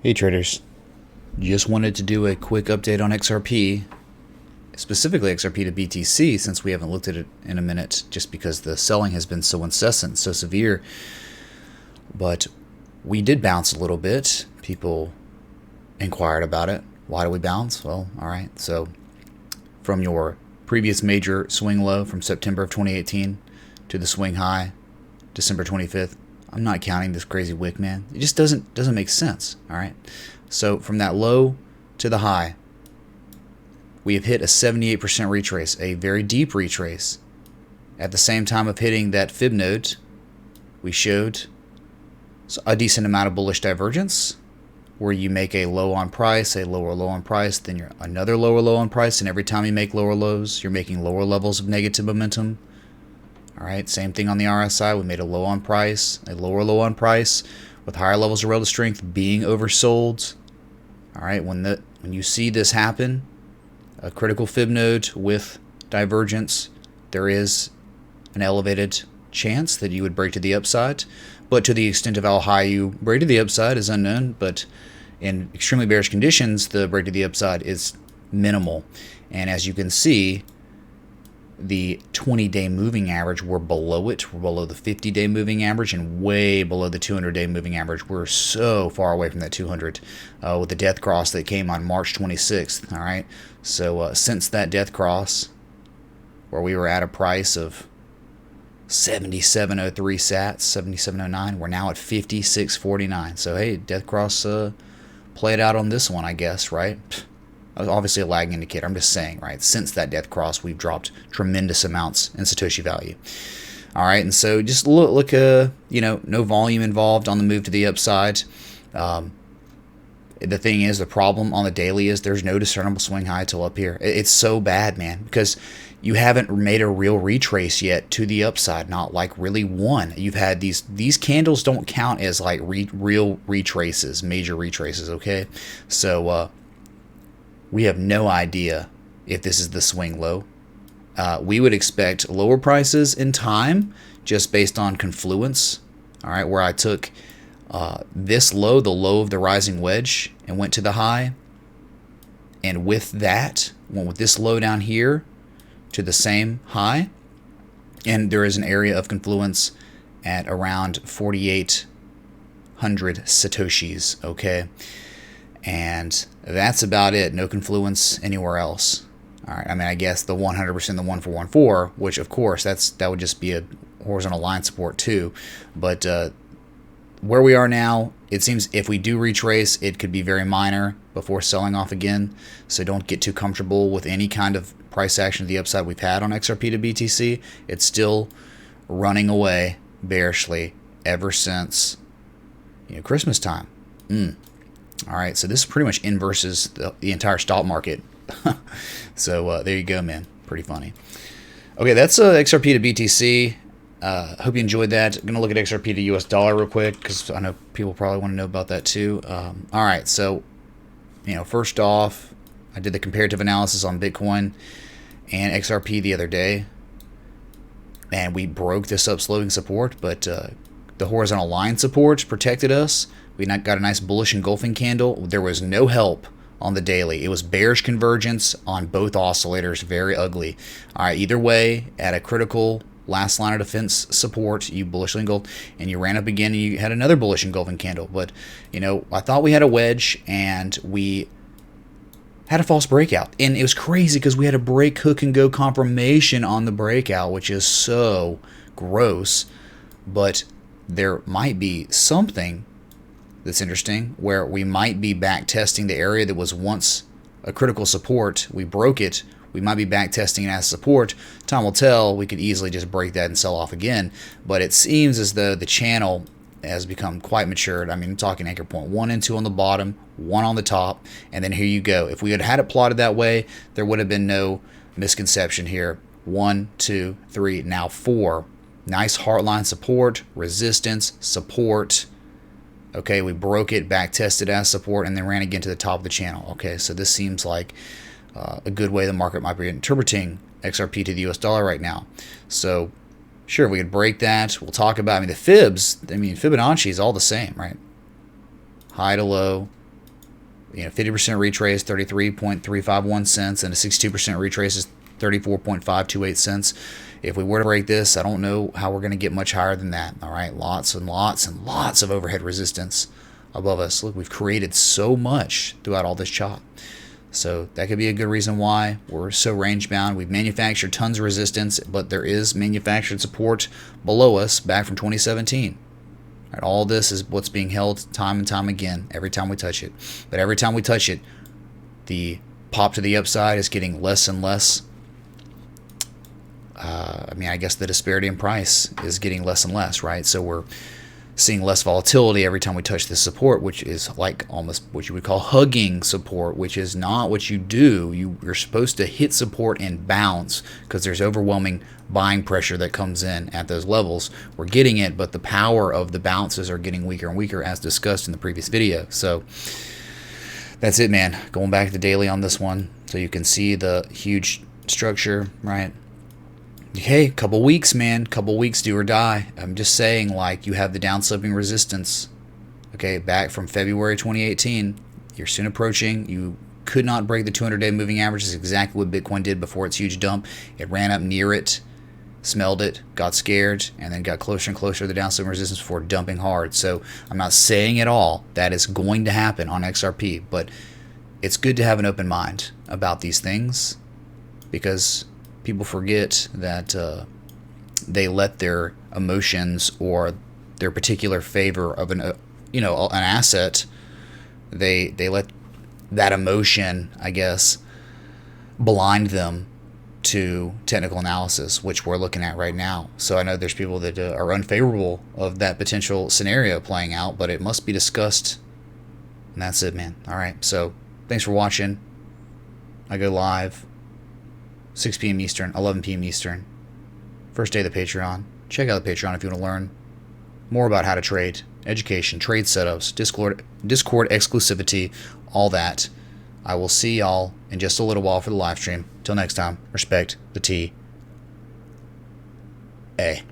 Hey traders, just wanted to do a quick update on XRP, specifically XRP to BTC, since we haven't looked at it in a minute, just because the selling has been so incessant, so severe. But we did bounce a little bit. People inquired about it. Why do we bounce? Well, all right. So from your previous major swing low from September of 2018 to the swing high, December 25th, I'm not counting this crazy wick, man. It just doesn't make sense. All right. So from that low to the high, we have hit a 78% retrace, a very deep retrace. At the same time of hitting that fib node, we showed a decent amount of bullish divergence, where you make a low on price, a lower low on price, then you're another lower low on price, and every time you make lower lows, you're making lower levels of negative momentum. All right, same thing on the RSI. We made a low on price, a lower low on price, with higher levels of relative strength being oversold. All right, when you see this happen, a critical fib node with divergence, there is an elevated chance that you would break to the upside. But to the extent of how high you break to the upside is unknown. But in extremely bearish conditions, the break to the upside is minimal. And as you can see, the 20-day moving average, we're below it. We're below the 50-day moving average and way below the 200-day moving average. We're so far away from that 200 with the death cross that came on March 26th. All right. So since that death cross, where we were at a price of 77.03 sats, 77.09, we're now at 56.49. So hey, death cross played out on this one, I guess, right? Obviously a lagging indicator. I'm just saying, right? Since that death cross, we've dropped tremendous amounts in Satoshi value. All right, and so just look, no volume involved on the move to the upside. The thing is, the problem on the daily is there's no discernible swing high till up here. It's so bad, man, because you haven't made a real retrace yet to the upside, not like really one. You've had these candles don't count as like real retraces, major retraces, okay? So we have no idea if this is the swing low. We would expect lower prices in time just based on confluence, all right, where I took this low, the low of the rising wedge, and went to the high. And with that, went with this low down here to the same high. And there is an area of confluence at around 4,800 Satoshis, okay? And that's about it. No confluence anywhere else. All right. I mean, I guess the 100%, the 1414, which of course that would just be a horizontal line support too. But where we are now, it seems if we do retrace, it could be very minor before selling off again. So don't get too comfortable with any kind of price action to the upside we've had on XRP to BTC. It's still running away bearishly ever since Christmas time. All right, so this pretty much inverses the entire stock market. So there you go, man. Pretty funny. Okay, that's XRP to BTC. Hope you enjoyed that. I'm going to look at XRP to US dollar real quick because I know people probably want to know about that too. All right, so first off, I did the comparative analysis on Bitcoin and XRP the other day, and we broke this upsloping support, but the horizontal line support protected us. We got a nice bullish engulfing candle. There was no help on the daily. It was bearish convergence on both oscillators, very ugly. All right, either way, at a critical last line of defense support, you bullishly engulfed, and you ran up again, and you had another bullish engulfing candle. But, I thought we had a wedge, and we had a false breakout. And it was crazy because we had a break, hook, and go confirmation on the breakout, which is so gross. But there might be something that's interesting, where we might be back testing the area that was once a critical support. We broke it. We might be back testing it as support. Time will tell. We could easily just break that and sell off again. But it seems as though the channel has become quite matured. I mean, I'm talking anchor point 1 and 2 on the bottom, 1 on the top, and then here you go. If we had it plotted that way, there would have been no misconception here. 1, 2, 3, now 4. Nice heartline support, resistance, support. Okay, we broke it, back tested as support, and then ran again to the top of the channel. Okay, so this seems like a good way the market might be interpreting XRP to the US dollar right now. So sure, we could break that. We'll talk about, the fibs, Fibonacci is all the same, right? High to low, 50% retrace, 33.351 cents, and a 62% retrace is 34.528 cents. If we were to break this, I don't know how we're going to get much higher than that. All right, lots and lots and lots of overhead resistance above us. Look, we've created so much throughout all this chop. So that could be a good reason why we're so range bound. We've manufactured tons of resistance, but there is manufactured support below us back from 2017. Right, all this is what's being held time and time again every time we touch it. But every time we touch it, the pop to the upside is getting less and less. I guess the disparity in price is getting less and less, right? So we're seeing less volatility every time we touch this support, which is like almost what you would call hugging support, which is not what you do. You're supposed to hit support and bounce because there's overwhelming buying pressure that comes in at those levels. We're getting it, but the power of the bounces are getting weaker and weaker, as discussed in the previous video. So that's it, man. Going back to the daily on this one so you can see the huge structure, right? Hey, couple weeks, man. Couple weeks, do or die. I'm just saying, like, you have the down-slipping resistance, okay, back from February 2018. You're soon approaching. You could not break the 200-day moving average. This is exactly what Bitcoin did before its huge dump. It ran up near it, smelled it, got scared, and then got closer and closer to the down-slipping resistance before dumping hard. So I'm not saying at all that is going to happen on XRP, but it's good to have an open mind about these things because people forget that they let their emotions or their particular favor of an asset, they let that emotion, I guess, blind them to technical analysis, which we're looking at right now. So I know there's people that are unfavorable of that potential scenario playing out, but it must be discussed. And that's it, man. All right. So thanks for watching. I go live 6 p.m. Eastern, 11 p.m. Eastern. First day of the Patreon. Check out the Patreon if you want to learn more about how to trade, education, trade setups, Discord exclusivity, all that. I will see y'all in just a little while for the live stream. Till next time, respect the T. A.